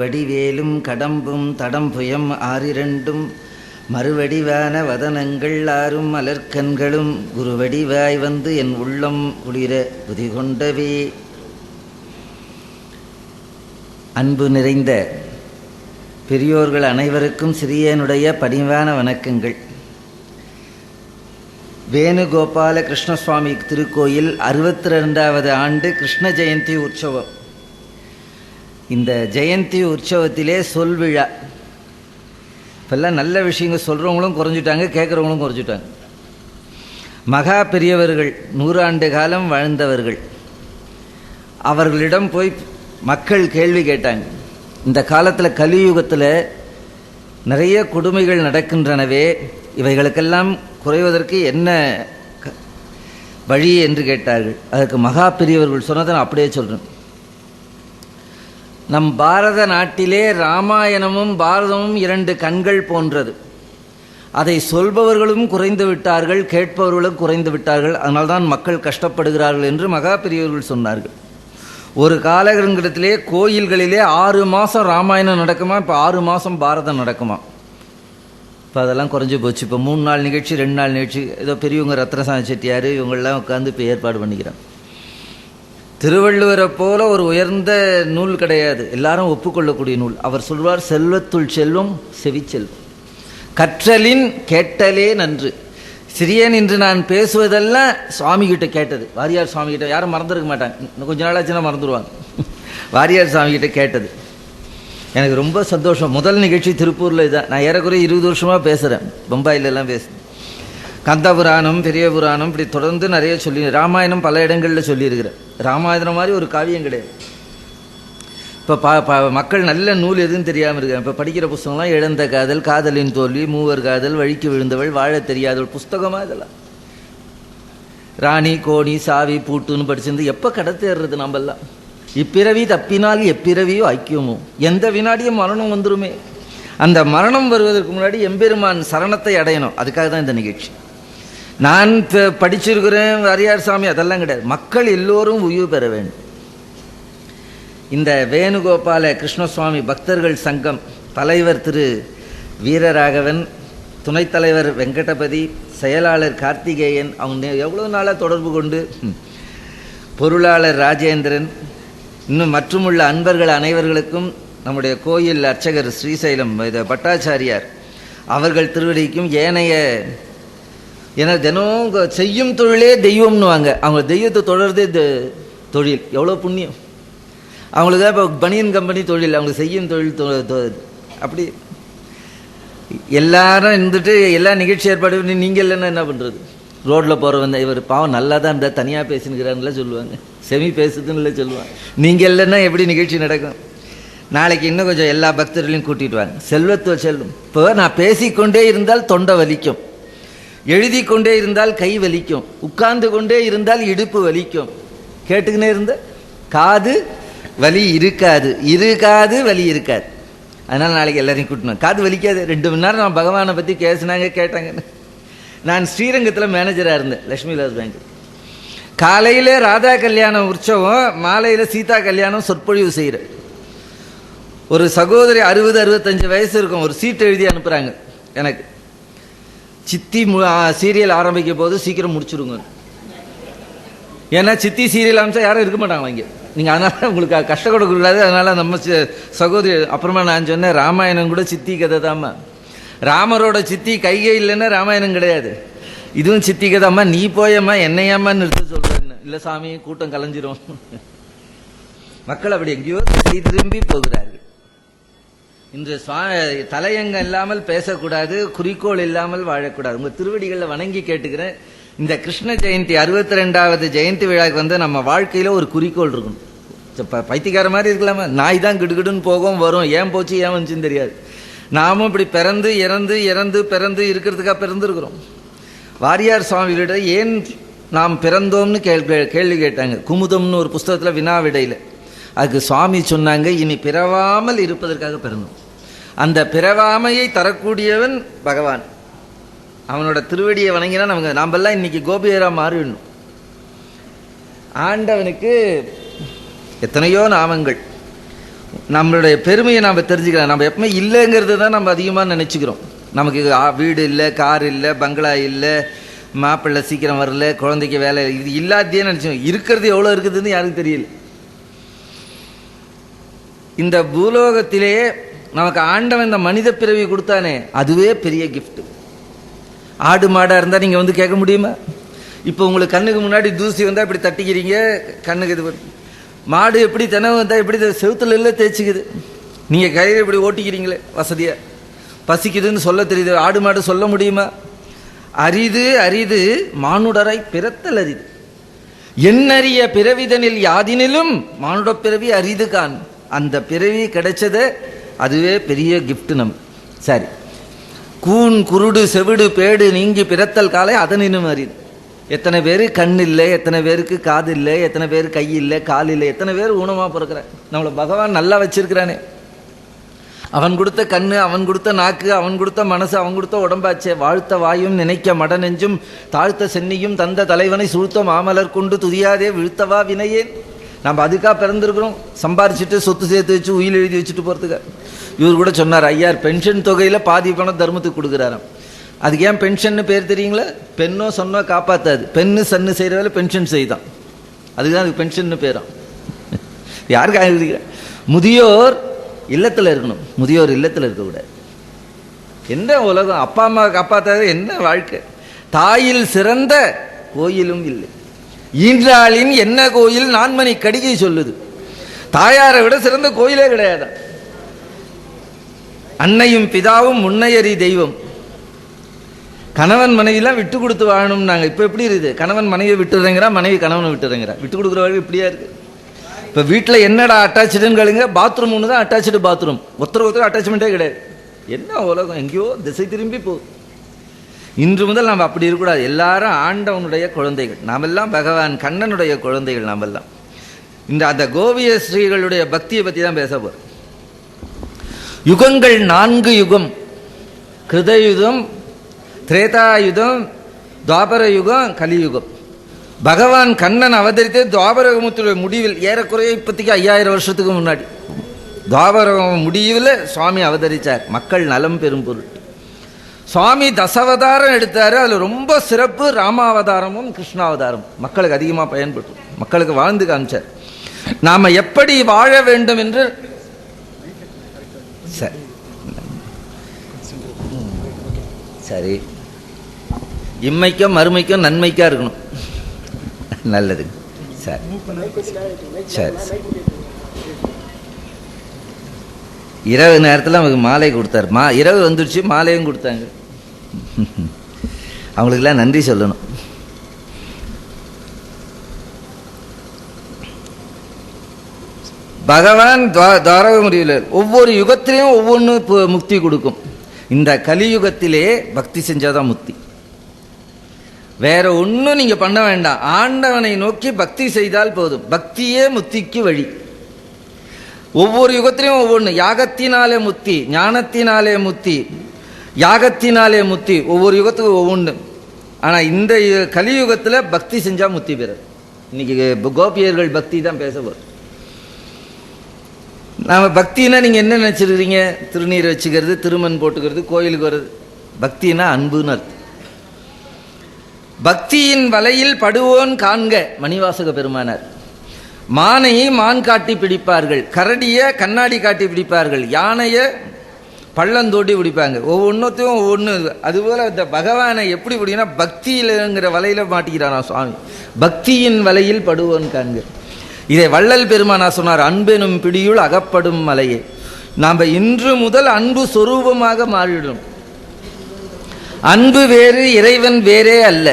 வடிவேலும் கடம்பும் தடம்புயம் ஆறிரண்டும் மறுவடிவான வதனங்கள் ஆறும் மலர்க்கண்களும் குருவடிவாய் வந்து என் உள்ளம் குளிர புதிகொண்டவே. அன்பு நிறைந்த பெரியோர்கள் அனைவருக்கும் சிறியனுடைய பணிவான வணக்கங்கள். வேணுகோபால கிருஷ்ணசுவாமி திருக்கோயில் 62வது ஆண்டு கிருஷ்ண ஜெயந்தி உற்சவம். இந்த ஜெயந்தி உற்சவத்திலே சொல்விழா. இப்போல்லாம் நல்ல விஷயங்கள் சொல்கிறவங்களும் குறைஞ்சிட்டாங்க, கேட்குறவங்களும் குறைஞ்சிட்டாங்க. மகா பெரியவர்கள் 100 ஆண்டு காலம் வாழ்ந்தவர்கள், அவர்களிடம் போய் மக்கள் கேள்வி கேட்டாங்க. இந்த காலத்தில் கலியுகத்தில் நிறைய கொடுமைகள் நடக்கின்றனவே, இவைகளுக்கெல்லாம் குறைவதற்கு என்ன வழி என்று கேட்டார்கள். அதற்கு மகா பெரியவர்கள் சொன்னதை நான் அப்படியே சொல்கிறேன். நம் பாரத நாட்டிலே ராமாயணமும் பாரதமும் 2 கண்கள் போன்றது. அதை சொல்பவர்களும் குறைந்து விட்டார்கள், கேட்பவர்களும் குறைந்து விட்டார்கள். அதனால்தான் மக்கள் கஷ்டப்படுகிறார்கள் என்று மகா பெரியவர்கள் சொன்னார்கள். ஒரு காலகட்டத்திலே கோயில்களிலே 6 மாதம் ராமாயணம் நடக்குமா, இப்போ 6 மாதம் பாரதம் நடக்குமா. இப்போ அதெல்லாம் குறைஞ்சி போச்சு. இப்போ 3 நாள் நிகழ்ச்சி, 2 நாள் நிகழ்ச்சி. ஏதோ பெரியவங்க ரத்னசாமி செட்டியார் இவங்கெல்லாம் உட்காந்து இப்போ ஏற்பாடு பண்ணிக்கிறாங்க. திருவள்ளுவரை போல ஒரு உயர்ந்த நூல் கிடையாது, எல்லாரும் ஒப்புக்கொள்ளக்கூடிய நூல். அவர் சொல்வார், செல்வத்துள் செல்வம் செவிச்செல்வம், கற்றலின் கேட்டலே நன்று. சிறியன் இன்று நான் பேசுவதெல்லாம் சுவாமிகிட்ட கேட்டது. வாரியார் சுவாமிகிட்ட யாரும் மறந்துருக்க மாட்டாங்க, இன்னும் கொஞ்ச நாளாச்சுன்னா மறந்துடுவாங்க. வாரியார் சுவாமிகிட்ட கேட்டது எனக்கு ரொம்ப சந்தோஷம். முதல் நிகழ்ச்சி திருப்பூரில் இதுதான். நான் ஏறக்குறைய 20 வருஷமாக பேசுகிறேன், பம்பாயிலெல்லாம் பேசுகிறேன். கந்த புராணம், பெரிய புராணம், இப்படி தொடர்ந்து நிறைய சொல்லி, ராமாயணம் பல இடங்களில் சொல்லியிருக்கிறேன். ராமாயணம் மாதிரி ஒரு காவியம் கிடையாது. இப்போ மக்கள் நல்ல நூல் எதுன்னு தெரியாமல் இருக்காங்க. இப்போ படிக்கிற புஸ்தகம்லாம் இழந்த காதல், காதலின் தோல்வி, மூவர் காதல், வழிக்கு விழுந்தவள், வாழ தெரியாதவள் புஸ்தகமாக இதெல்லாம். ராணி கோணி சாவி பூட்டுன்னு படிச்சிருந்து எப்போ கடத்தேறது நம்மெல்லாம். இப்பிறவி தப்பினால் எப்பிறவியோ ஐக்கியமோ, எந்த வினாடியும் மரணம் வந்துருமே. அந்த மரணம் வருவதற்கு முன்னாடி எம்பெருமான் சரணத்தை அடையணும். அதுக்காக தான் இந்த நிகழ்ச்சி. நான் படிச்சிருக்கிறேன் வாரியார் சாமி அதெல்லாம் கிடையாது. மக்கள் எல்லோரும் உயிர் பெற வேண்டும். இந்த வேணுகோபால கிருஷ்ணசுவாமி பக்தர்கள் சங்கம் தலைவர் திரு வீரராகவன், துணைத் தலைவர் வெங்கடபதி, செயலாளர் கார்த்திகேயன், அவங்க எவ்வளோ நாளாக தொடர்பு கொண்டு, பொருளாளர் ராஜேந்திரன், இன்னும் மற்றுமுள்ள அன்பர்கள் அனைவர்களுக்கும், நம்முடைய கோயில் அர்ச்சகர் ஸ்ரீசைலம் பட்டாச்சாரியார் அவர்கள் திருவடிக்கும், ஏனைய ஏன்னா தினம் செய்யும் தொழிலே தெய்வம்னுவாங்க. அவங்க தெய்வத்தை தொடர்றதே தொழில். எவ்வளோ புண்ணியம் அவங்களுக்கு தான். இப்போ பனியன் கம்பெனி தொழில், அவங்க செய்யும் தொழில். அப்படி எல்லாரும் இருந்துட்டு எல்லா நிகழ்ச்சி ஏற்பாடு பண்ணி நீங்கள் இல்லைன்னா என்ன பண்ணுறது? ரோட்டில் போகிறவங்க இவர் பாவம் நல்லா தான் இருந்தால் தனியாக பேசினுக்கிறான்ல சொல்லுவாங்க, செமி பேசுதுன்னு சொல்லுவாங்க. நீங்கள் இல்லைன்னா எப்படி நிகழ்ச்சி நடக்கும்? நாளைக்கு இன்னும் கொஞ்சம் எல்லா பக்தர்களையும் கூட்டிகிட்டு வாங்க. செல்வத்துவ செல்வம். இப்போ நான் பேசிக்கொண்டே இருந்தால் தொண்டை வலிக்கும், எழுதி கொண்டே இருந்தால் கை வலிக்கும், உட்கார்ந்து கொண்டே இருந்தால் இடுப்பு வலிக்கும், கேட்டுக்கினே இருந்த காது வலி இருக்காது, காது வலி இருக்காது. அதனால் நாளைக்கு எல்லாரையும் கூட்டணும். காது வலிக்காது. 2 மணி நேரம் நான் பகவானை பற்றி பேசினாங்க, கேட்டாங்க. நான் ஸ்ரீரங்கத்தில் மேனேஜராக இருந்தேன், லட்சுமி விலாஸ் பேங்க். காலையில் ராதா கல்யாணம் உற்சவம், மாலையில் சீதா கல்யாணம் சொற்பொழிவு செய்கிறேன். ஒரு சகோதரி 60-65 வயசு இருக்கும், ஒரு சீட் எழுதி அனுப்புகிறாங்க எனக்கு. சித்தி சீரியல் ஆரம்பிக்க போது சீக்கிரம் முடிச்சுடுங்க, ஏன்னா சித்தி சீரியல் அமைச்சா யாரும் இருக்க மாட்டாங்களா இங்கே. நீங்கள் அதனால் உங்களுக்கு கஷ்டம் கொடுக்கக்கூடாது. அதனால் நம்ம சகோதரி. அப்புறமா நான் சொன்னேன், ராமாயணம் கூட சித்தி கதை தாம்மா. ராமரோட சித்தி கைகை இல்லைன்னா ராமாயணம் கிடையாது. இதுவும் சித்தி கதைம்மா, நீ போயம்மா என்னையாம்மா நிறுத்த சொல்கிறேன்னு. இல்லை சாமி, கூட்டம் கலைஞ்சிரும். மக்கள் அப்படி எங்கேயோ திரும்பி போகிறார்கள். இன்று தலையங்கம் இல்லாமல் பேசக்கூடாது, குறிக்கோள் இல்லாமல் வாழக்கூடாது. உங்கள் திருவடிகளில் வணங்கி கேட்டுக்கிறேன். இந்த கிருஷ்ண ஜெயந்தி 62வது ஜெயந்தி விழாவுக்கு வந்து நம்ம வாழ்க்கையில் ஒரு குறிக்கோள் இருக்கணும். பைத்தியக்கார மாதிரி இருக்கலாமா? நாய் தான் கிடுகிடுன்னு போகும் வரும், ஏன் போச்சு ஏன் வந்துச்சுன்னு தெரியாது. நாமும் இப்படி பிறந்து இறந்து இறந்து பிறந்து இருக்கிறதுக்காக பிறந்திருக்கிறோம். வாரியார் சுவாமிகளிடம் ஏன் நாம் பிறந்தோம்னு கேள்வி கேட்டாங்க. குமுதம்னு ஒரு புஸ்தகத்தில் வினாவிடையில். அதுக்கு சுவாமி சொன்னாங்க, இனி பிறவாமல் இருப்பதற்காக பிறந்தோம். அந்த பிறவாமையை தரக்கூடியவன் பகவான். அவனோட திருவடியை வணங்கினா நமக்கு, நாமெல்லாம் இன்னைக்கு கோபியராக மாறிடணும். ஆண்டவனுக்கு எத்தனையோ நாமங்கள். நம்மளுடைய பெருமையை நாம் தெரிஞ்சுக்கலாம். நம்ம எப்பவுமே இல்லைங்கிறது தான் நம்ம அதிகமாக நினச்சிக்கிறோம். நமக்கு வீடு இல்லை, கார் இல்லை, பங்களா இல்லை, மாப்பிள்ளை சீக்கிரம் வரல, குழந்தைக்கு வேலை, இது இல்லாதே நினச்சோம். இருக்கிறது எவ்வளோ இருக்குதுன்னு யாருக்கும் தெரியல. இந்த பூலோகத்திலேயே நமக்கு ஆண்டவன் இந்த மனித பிறவி கொடுத்தானே, அதுவே பெரிய கிஃப்ட். ஆடு மாடாக இருந்தால் நீங்கள் வந்து கேட்க முடியுமா? இப்போ உங்களுக்கு கண்ணுக்கு முன்னாடி தூசி வந்தால் இப்படி தட்டிக்கிறீங்க, கண்ணுக்கு இது மாடு எப்படி தினவு வந்தால் எப்படி செவுத்துல இல்லை தேய்ச்சிக்குது, நீங்கள் கையில் இப்படி ஓட்டிக்கிறீங்களே வசதியாக. பசிக்குதுன்னு சொல்ல தெரியுது, ஆடு மாடு சொல்ல முடியுமா? அரிது அரிது மானுடராய் பிறத்தல் அரிது, எண்ணறிய பிறவிதனில் யாதினிலும் மானுட பிறவி அரிது கான். அந்த பிறவி கிடைச்சதே அதுவே பெரிய கிஃப்ட். நம்ம சரி, கூன் குருடு செவிடு பேடு நீங்கி பிறத்தல் காலை அதனினும் அரிது. எத்தனை பேர் கண் இல்லை, எத்தனை பேருக்கு காது இல்லை, எத்தனை பேர் கை இல்லை, கால் இல்லை, எத்தனை பேர் ஊனமாக பிறக்கிறான். நம்மளை பகவான் நல்லா வச்சிருக்கிறானே. அவன் கொடுத்த கண்ணு, அவன் கொடுத்த நாக்கு, அவன் கொடுத்த மனசு, அவன் கொடுத்த உடம்பாச்சே. வாழ்த்த வாயும் நினைக்க மட நெஞ்சும் தாழ்த்த சென்னியும் தந்த தலைவனை சூழ்த்த மாமலர் கொண்டு துதியாதே விழுத்தவா வினையேன். நம்ம அதுக்காக பிறந்திருக்கிறோம், சம்பாரிச்சுட்டு சொத்து சேர்த்து வச்சு உயில் எழுதி வச்சுட்டு போகிறதுக்கு. இவர் கூட சொன்னார், ஐயார் பென்ஷன் தொகையில் பாதி பணம் தர்மத்துக்கு கொடுக்குறாராம். அதுக்கு ஏன் பென்ஷன்னு பேர் தெரியுங்களா? பெண்ணோ சொன்னோ காப்பாற்றாது, பெண்ணு சன்னு செய்கிற வேலை பென்ஷன் செய்தான், அதுதான் அதுக்கு பென்ஷன்னு பேராம். யாருக்காக எழுதிக்கிறேன்? முதியோர் இல்லத்தில் இருக்கணும், முதியோர் இல்லத்தில் இருக்கக்கூடாது. என்ன உலகம், அப்பா அம்மா காப்பாற்றாத என்ன வாழ்க்கை? தாயில் சிறந்த கோயிலும் இல்லை, ஈன்றாளின் என்ன கோயில் நான்மணி கடிகை சொல்லுது. தாயாரை விட சிறந்த கோயிலே கிடையாது. அன்னையும் பிதாவும் முன்னையறி தெய்வம். கணவன் மனைவிலாம் விட்டு கொடுத்து வாழணும். நாங்கள் இப்போ எப்படி இருக்குது, கணவன் மனைவியை விட்டுறேங்கிறா, மனைவி கணவனை விட்டுறேங்கிறா. விட்டு கொடுக்குற வாழ்க்கை இப்படியா இருக்கு. இப்போ வீட்டில் என்னடா அட்டாச்சுன்னு கேளுங்க, பாத்ரூம் ஒன்று தான் அட்டாச்சு பாத்ரூம், ஒருத்தர் அட்டாச்மெண்ட்டே கிடையாது. என்ன உலகம், எங்கேயோ திசை திரும்பி போகுது. இன்று முதல் நாம் அப்படி இருக்கக்கூடாது. எல்லாரும் ஆண்டவனுடைய குழந்தைகள், நாமெல்லாம் பகவான் கண்ணனுடைய குழந்தைகள். நாமெல்லாம் இந்த அந்த கோவிய ஸ்ரீகளுடைய பக்தியை பற்றி தான் பேச போகிறோம். யுகங்கள் 4 யுகம், கிருதயுகம், திரேதாயுகம், துவாபர யுகம், கலியுகம். பகவான் கண்ணன் அவதரித்தே துவாபர யுகத்துடைய முடிவில், ஏறக்குறைய இப்போதைக்கு 5000 வருஷத்துக்கு முன்னாடி துவாபர முடிவில் சுவாமி அவதரித்தார், மக்கள் நலம் பெறும் பொருட்டு. சுவாமி தசாவதாரம் எடுத்தார். அதில் ரொம்ப சிறப்பு ராமாவதாரமும் கிருஷ்ணாவதாரம். மக்களுக்கு அதிகமாக பயன்பட்டு மக்களுக்கு வாழ்ந்து காமிச்சார். நாம் எப்படி வாழ வேண்டும் என்று. சரி, இம்மைக்கும் மறுமைக்கும் நன்மைக்கா இருக்கணும். நல்லது. சரி சரி. இரவு நேரத்தில் நமக்கு மாலை கொடுத்தார். இரவு வந்துடுச்சு, மாலையும் கொடுத்தாங்க. அவங்களுக்கெல்லாம் நன்றி சொல்லணும். பகவான் தாரக முடிவில் ஒவ்வொரு யுகத்திலையும் ஒவ்வொன்று முக்தி கொடுக்கும். இந்த கலியுகத்திலே பக்தி செஞ்சாதான் முக்தி. வேற ஒன்றும் நீங்க பண்ண வேண்டாம், ஆண்டவனை நோக்கி பக்தி செய்தால் போதும். பக்தியே முக்திக்கு வழி. ஒவ்வொரு யுகத்திலையும் ஒவ்வொன்று. யாகத்தினாலே முக்தி, ஞானத்தினாலே முக்தி, யாகத்தினாலே முக்தி. ஒவ்வொரு யுகத்துக்கும் ஒவ்வொன்று. ஆனால் இந்த கலியுகத்தில் பக்தி செஞ்சால் முக்தி பெறும். இன்னைக்கு கோபியர்கள் பக்தி தான் பேச போகிறோம். நாம் பக்தினா நீங்கள் என்ன நினச்சிருக்கிறீங்க? திருநீர் வச்சுக்கிறது, திருமண் போட்டுக்கிறது, கோயிலுக்கு வர்றது. பக்தினா அன்புன்னு அர்த்தம். பக்தியின் வலையில் படுவோன் காண்க மணிவாசக பெருமானார். மானை மான் காட்டி பிடிப்பார்கள், கரடியை கண்ணாடி காட்டி பிடிப்பார்கள், யானையை பள்ளந்தோட்டி பிடிப்பாங்க. ஒவ்வொன்றத்தையும் ஒவ்வொன்று. அதுபோல் இந்த பகவானை எப்படி பிடிக்குன்னா பக்தியில்ங்கிற வலையில் மாட்டிக்கிறானா சுவாமி. பக்தியின் வலையில் படுவோன் காண்க. இதை வள்ளல் பெருமானா சொன்னார், அன்பெனும் பிடியுள் அகப்படும் மலையே. நாம் இன்று முதல் அன்பு சொரூபமாக மாறிடும். அன்பு வேறு, இறைவன் வேறே அல்ல.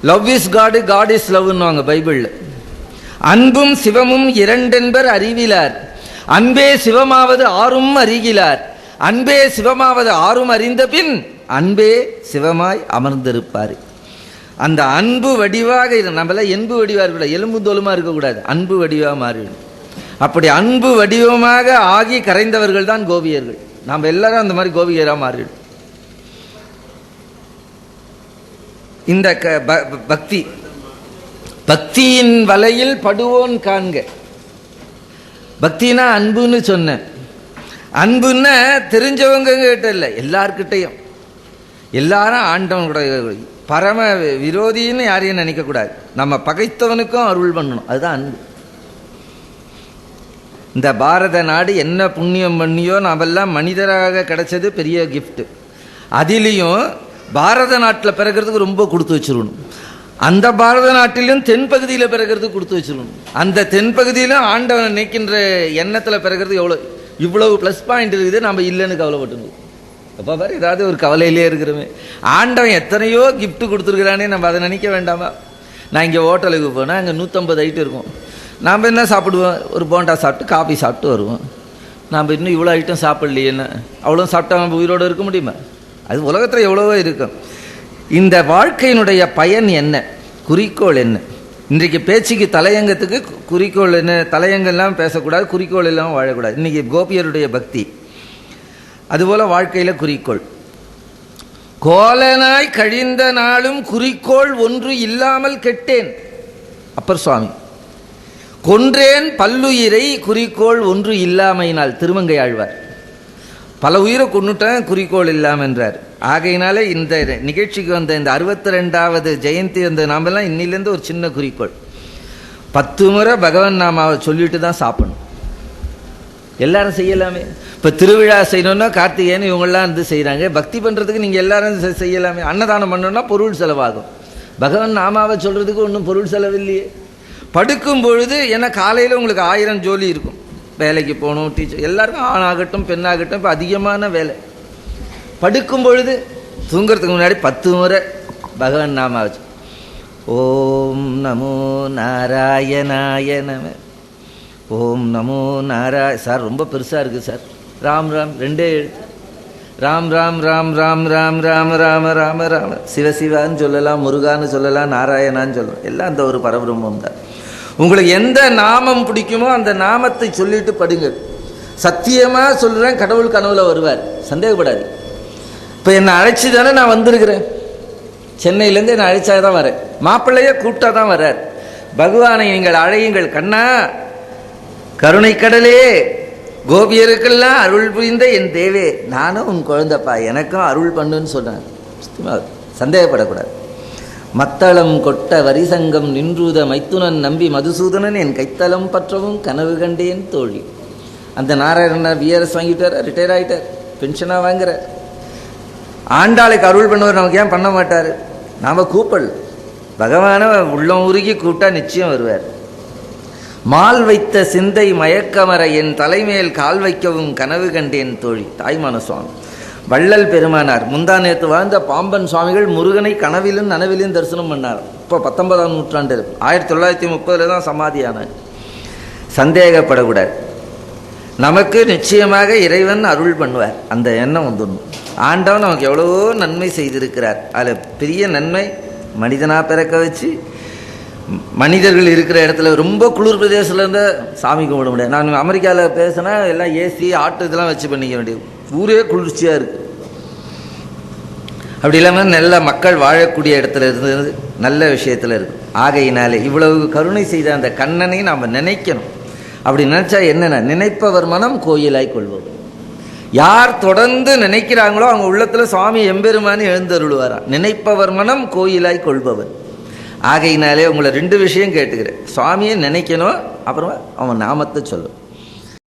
லவ் இஸ் காடு, காட் இஸ் லவ்னுவாங்க பைபிளில். அன்பும் சிவமும் இரண்டென்பர் அறிவிலார், அன்பே சிவமாவது ஆறும் அறிகிலார், அன்பே சிவமாவது ஆறும் அறிந்த பின் அன்பே சிவமாய் அமர்ந்திருப்பார். அந்த அன்பு வடிவாக நம்மள என்பு வடிவாக இருக்கக்கூடாது, எலும்பு தோலுமா இருக்கக்கூடாது, அன்பு வடிவாக மாறிடும். அப்படி அன்பு வடிவமாக ஆகி கரைந்தவர்கள் தான் கோபியர்கள். நாம் எல்லாரும் அந்த மாதிரி கோபியராக மாறிடும். இந்த பக்தி, பக்தியின் வலையில் படுவோன் காண்க. பக்தினா அன்புன்னு சொன்னேன். அன்புன்னா தெரிஞ்சவங்க கிட்ட இல்லை, எல்லார்கிட்டையும். எல்லாரும் ஆண்டவனுடைய பரம விரோதின்னு யாரையும் நினைக்கக்கூடாது. நம்ம பகைத்தவனுக்கும் அருள் பண்ணணும், அதுதான் அன்பு. இந்த பாரத நாடு என்ன புண்ணியம் பண்ணியோ நாமெல்லாம் மனிதராக கிடைச்சது பெரிய கிஃப்ட். அதிலையும் பாரத நாட்டில் பிறக்கிறதுக்கு ரொம்ப கொடுத்து வச்சிருக்கணும். அந்த பாரத நாட்டிலும் தென்பகுதியில் பிறக்கிறதுக்கு கொடுத்து வச்சிருக்கணும். அந்த தென்பகுதியிலும் ஆண்டவனை நினைக்கின்ற எண்ணத்தில் பிறக்கிறது இவ்வளவு ப்ளஸ் பாயிண்ட் இருக்குது. நம்ம இல்லைன்னு கவலைப்பட்டுருக்கோம். அப்போ பாரு, ஏதாவது ஒரு கவலையிலே இருக்கிறோமே. ஆண்டவன் எத்தனையோ கிஃப்ட் கொடுத்துருக்குறானே, நம்ம அதை நினைக்க வேண்டாமா? நான் இங்கே ஹோட்டலுக்கு போனால் அங்கே 150 ஐட்டம் இருக்கும். நாம் என்ன சாப்பிடுவோம்? ஒரு போண்டா சாப்பிட்டு காஃபி சாப்பிட்டு வருவோம். நாம் இன்னும் இவ்வளோ ஐட்டம் சாப்பிட்லையே, என்ன அவ்வளோ சாப்பிட்டா நம்ம உயிரோடு இருக்க முடியுமா? அது உலகத்தில் எவ்வளவோ இருக்கும். இந்த வாழ்க்கையினுடைய பயன் என்ன, குறிக்கோள் என்ன? இன்றைக்கு பேச்சுக்கு தலையங்கத்துக்கு குறிக்கோள் என்ன? தலையங்கெல்லாம் பேசக்கூடாது, குறிக்கோள் இல்லாமல் வாழக்கூடாது. இன்றைக்கி கோபியருடைய பக்தி, அதுபோல் வாழ்க்கையில் குறிக்கோள். கோலனாய் கழிந்த நாளும் குறிக்கோள் ஒன்று இல்லாமல் கெட்டேன். அப்பர் சுவாமி. கொன்றேன் பல்லுயிரை குறிக்கோள் ஒன்று இல்லாமையினால். திருமங்கை ஆழ்வார். பல உயிரை கொண்டுட்டேன், குறிக்கோள் இல்லாமல் என்றார். ஆகையினால இந்த நிகழ்ச்சிக்கு வந்த இந்த 62வது ஜெயந்தி வந்த நாமெல்லாம் இன்னிலேருந்து ஒரு சின்ன குறிக்கோள். 10 முறை பகவான் நாமாவை சொல்லிட்டு தான் சாப்பிடணும். எல்லாரும் செய்யலாமே. இப்போ திருவிழா செய்யணுன்னா கார்த்திகேயன் இவங்கெல்லாம் இருந்து செய்கிறாங்க. பக்தி பண்ணுறதுக்கு நீங்கள் எல்லாரும் செய்யலாமே. அன்னதானம் பண்ணணுன்னா பொருள் செலவாகும். பகவான் நாமாவை சொல்கிறதுக்கு ஒன்றும் பொருள் செலவு இல்லையே. படுக்கும் பொழுது ஏன்னா காலையில் உங்களுக்கு 1000 ஜோலி இருக்கும். வேலைக்கு போகணும், டீச்சர், எல்லாருக்கும் ஆணாகட்டும் பெண்ணாகட்டும் இப்போ அதிகமான வேலை. படுக்கும் பொழுது தூங்குறதுக்கு முன்னாடி 10 முறை பகவான் நாமா வச்சு ஓம் நமோ நாராயணாய நம, ஓம் நமோ சார் ரொம்ப பெருசாக இருக்குது சார். ராம் ராம் 2 எழுத்து. ராம் ராம் ராம் ராம் ராம் ராம ராம ராம ராம. சிவசிவான்னு சொல்லலாம், முருகான்னு சொல்லலாம், நாராயணான்னு சொல்லலாம். எல்லாம் அந்த ஒரு பரபிரம்மம் தான். உங்களுக்கு எந்த நாமம் பிடிக்குமோ அந்த நாமத்தை சொல்லிட்டு படுங்க. சத்தியமாக சொல்கிறேன், கடவுள் கனவுல வருவார், சந்தேகப்படாது. இப்போ என்னை அழைச்சி தானே நான் வந்திருக்கிறேன். சென்னையிலேருந்து என்னை அழைச்சா தான் வரேன். மாப்பிள்ளையே கூப்பிட்டா தான் வர்றார். பகவானை நீங்கள் அழையுங்கள் கண்ணா, கருணை கடலே, கோபியருக்கெல்லாம் அருள் புரிந்த என் தேவே, நானும் உன் குழந்தைப்பா, எனக்கும் அருள் பண்ணுன்னு சொன்னேன். சந்தேகப்படக்கூடாது. மத்தளம் கொட்ட வரிசங்கம் நின்றுத மைத்துனன் நம்பி மதுசூதனன் என் கைத்தளம் பற்றவும் கனவு கண்டேன் தோழி. அந்த நாராயணன் விஆர்எஸ் வாங்கிட்டார், ரிட்டையர் ஆகிட்டார், பென்ஷனாக வாங்குறார். ஆண்டாளுக்கு அருள் பண்ணுவார், நமக்கு ஏன் பண்ண மாட்டார்? நாம் கூப்பல் பகவானை உள்ளம் உருகி கூப்பிட்டா நிச்சயம் வருவார். மால் வைத்த சிந்தை மயக்கமர என் தலைமையில் கால் வைக்கவும் கனவு கண்டேன் தோழி. தாய்மான சுவாமி வள்ளல் பெருமானார் முந்தா நேற்று வாழ்ந்த பாம்பன் சுவாமிகள் முருகனை கனவிலும் நனவிலும் தரிசனம் பண்ணார். இப்போ 19ஆம் நூற்றாண்டு இருக்கு. 1930 தான் சமாதியானார். சந்தேகப்படக்கூடாது. நமக்கு நிச்சயமாக இறைவன் அருள் பண்ணுவார். அந்த எண்ணம் வந்துடணும். ஆண்டவன் நமக்கு எவ்வளவோ நன்மை செய்திருக்கிறார். அதில் பெரிய நன்மை மனிதனாக பிறக்க வச்சு மனிதர்கள் இருக்கிற இடத்துல ரொம்ப குளிர் பிரதேசத்தில் இருந்தால் சாமி கும்பிட முடியாது. நான் அமெரிக்காவில் பேசினா எல்லாம் ஏசி ஆட்டு இதெல்லாம் வச்சு பண்ணிக்க வேண்டியது. ஊரே குளிர்ச்சியாக இருக்குது. அப்படி இல்லாமல் நல்ல மக்கள் வாழக்கூடிய இடத்துல இருந்து நல்ல விஷயத்தில் இருக்குது. ஆகையினாலே இவ்வளவு கருணை செய்த அந்த கண்ணனை நாம் நினைக்கணும். அப்படி நினச்சா என்னென்ன, நினைப்பவர் மனம் கோயிலாய் கொள்வது. யார் தொடர்ந்து நினைக்கிறாங்களோ அவங்க உள்ளத்தில் சுவாமி எம்பெருமானி எழுந்தருள்வாராம். நினைப்பவர் மனம் கோயிலாய் கொள்பவர். ஆகையினாலே உங்களை 2 விஷயம் கேட்டுக்கிறேன். சுவாமியை நினைக்கணும், அப்புறமா அவன் நாமத்தை சொல்லணும்.